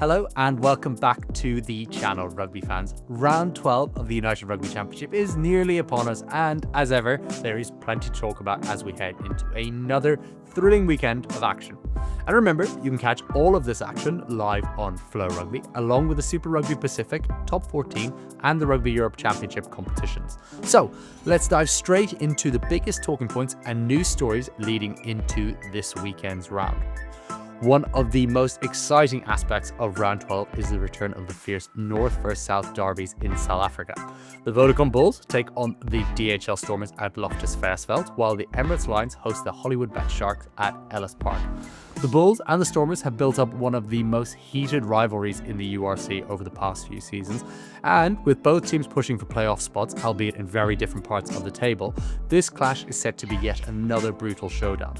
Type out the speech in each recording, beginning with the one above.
Hello and welcome back to the channel, rugby fans. Round 12 of the United Rugby Championship is nearly upon us, and as ever, there is plenty to talk about as we head into another thrilling weekend of action. And remember, you can catch all of this action live on FloRugby, along with the Super Rugby Pacific, Top 14, and the Rugby Europe Championship competitions. So let's dive straight into the biggest talking points and news stories leading into this weekend's round. One of the most exciting aspects of round 12 is the return of the fierce North vs South Derbies in South Africa. The Vodacom Bulls take on the DHL Stormers at Loftus Versfeld, while the Emirates Lions host the Hollywood Bet Sharks at Ellis Park. The Bulls and the Stormers have built up one of the most heated rivalries in the URC over the past few seasons, and with both teams pushing for playoff spots, albeit in very different parts of the table, this clash is set to be yet another brutal showdown.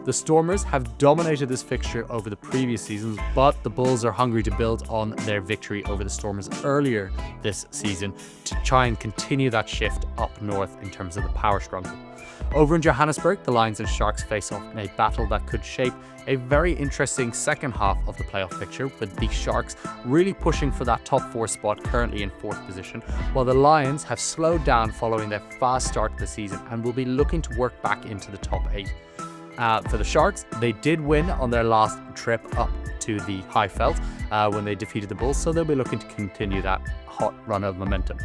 The Stormers have dominated this fixture over the previous seasons, but the Bulls are hungry to build on their victory over the Stormers earlier this season to try and continue that shift up north in terms of the power struggle. Over in Johannesburg, the Lions and Sharks face off in a battle that could shape a very interesting second half of the playoff picture, with the Sharks really pushing for that top 4 spot, currently in 4th position, while the Lions have slowed down following their fast start to the season and will be looking to work back into the top 8. For the Sharks, they did win on their last trip up to the Highveld when they defeated the Bulls, so they'll be looking to continue that hot run of momentum.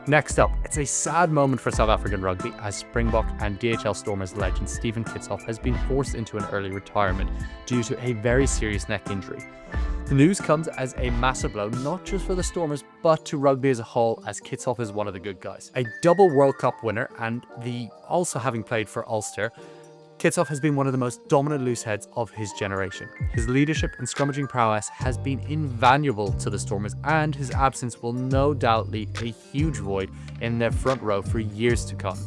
Next up, it's a sad moment for South African rugby as Springbok and DHL Stormers legend Stephen Kitshoff has been forced into an early retirement due to a very serious neck injury. The news comes as a massive blow, not just for the Stormers, but to rugby as a whole, as Kitshoff is one of the good guys. A double World Cup winner and also having played for Ulster, Kitshoff has been one of the most dominant looseheads of his generation. His leadership and scrummaging prowess has been invaluable to the Stormers, and his absence will no doubt leave a huge void in their front row for years to come.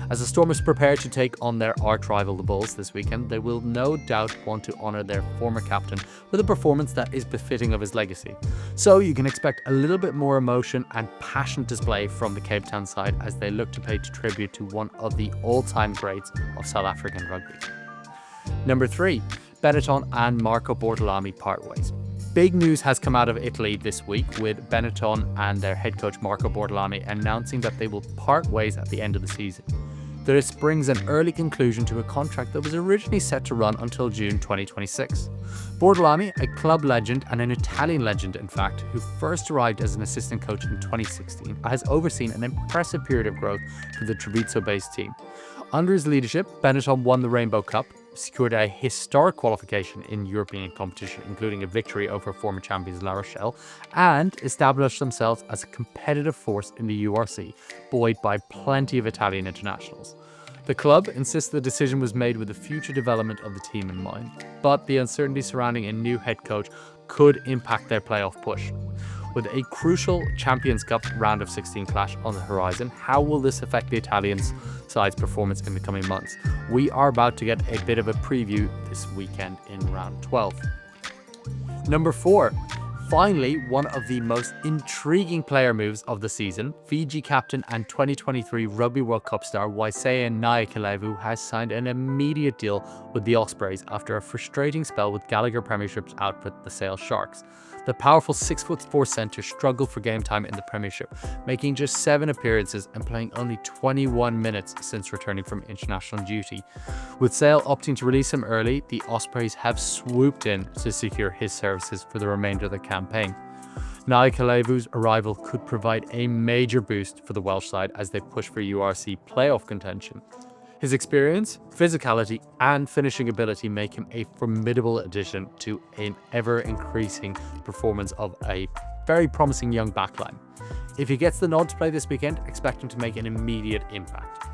As the Stormers prepare to take on their arch-rival the Bulls this weekend, they will no doubt want to honour their former captain with a performance that is befitting of his legacy. So you can expect a little bit more emotion and passionate display from the Cape Town side as they look to pay tribute to one of the all-time greats of South African rugby. Number 3, Benetton and Marco Bortolami part ways. Big news has come out of Italy this week, with Benetton and their head coach Marco Bortolami announcing that they will part ways at the end of the season. This brings an early conclusion to a contract that was originally set to run until June 2026. Bortolami, a club legend and an Italian legend in fact, who first arrived as an assistant coach in 2016, has overseen an impressive period of growth for the Treviso-based team. Under his leadership, Benetton won the Rainbow Cup, secured a historic qualification in European competition, including a victory over former champions La Rochelle, and established themselves as a competitive force in the URC, buoyed by plenty of Italian internationals. The club insists the decision was made with the future development of the team in mind, but the uncertainty surrounding a new head coach could impact their playoff push. With a crucial Champions Cup round of 16 clash on the horizon, how will this affect the Italian side's performance in the coming months? We are about to get a bit of a preview this weekend in round 12. Number 4. Finally, one of the most intriguing player moves of the season, Fiji captain and 2023 Rugby World Cup star Waisea Nayacalevu has signed an immediate deal with the Ospreys after a frustrating spell with Gallagher Premiership's outfit, the Sale Sharks. The powerful 6'4" centre struggled for game time in the Premiership, making just 7 appearances and playing only 21 minutes since returning from international duty. With Sale opting to release him early, the Ospreys have swooped in to secure his services for the remainder of the campaign. Nayacalevu's arrival could provide a major boost for the Welsh side as they push for URC playoff contention. His experience, physicality, and finishing ability make him a formidable addition to an ever-increasing performance of a very promising young backline. If he gets the nod to play this weekend, expect him to make an immediate impact.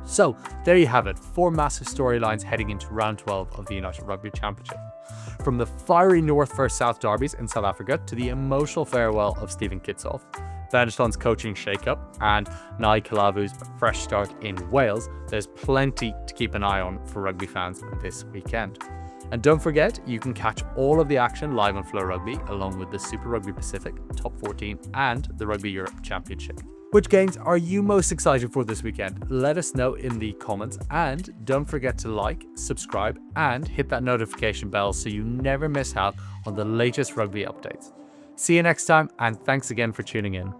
So, there you have it, 4 massive storylines heading into round 12 of the United Rugby Championship. From the fiery North vs South Derbies in South Africa to the emotional farewell of Stephen Kitshoff, Benetton's coaching shakeup, and Nayacalevu's fresh start in Wales, there's plenty to keep an eye on for rugby fans this weekend. And don't forget, you can catch all of the action live on FloRugby, along with the Super Rugby Pacific, Top 14, and the Rugby Europe Championship. Which games are you most excited for this weekend? Let us know in the comments, and don't forget to like, subscribe, and hit that notification bell so you never miss out on the latest rugby updates. See you next time, and thanks again for tuning in.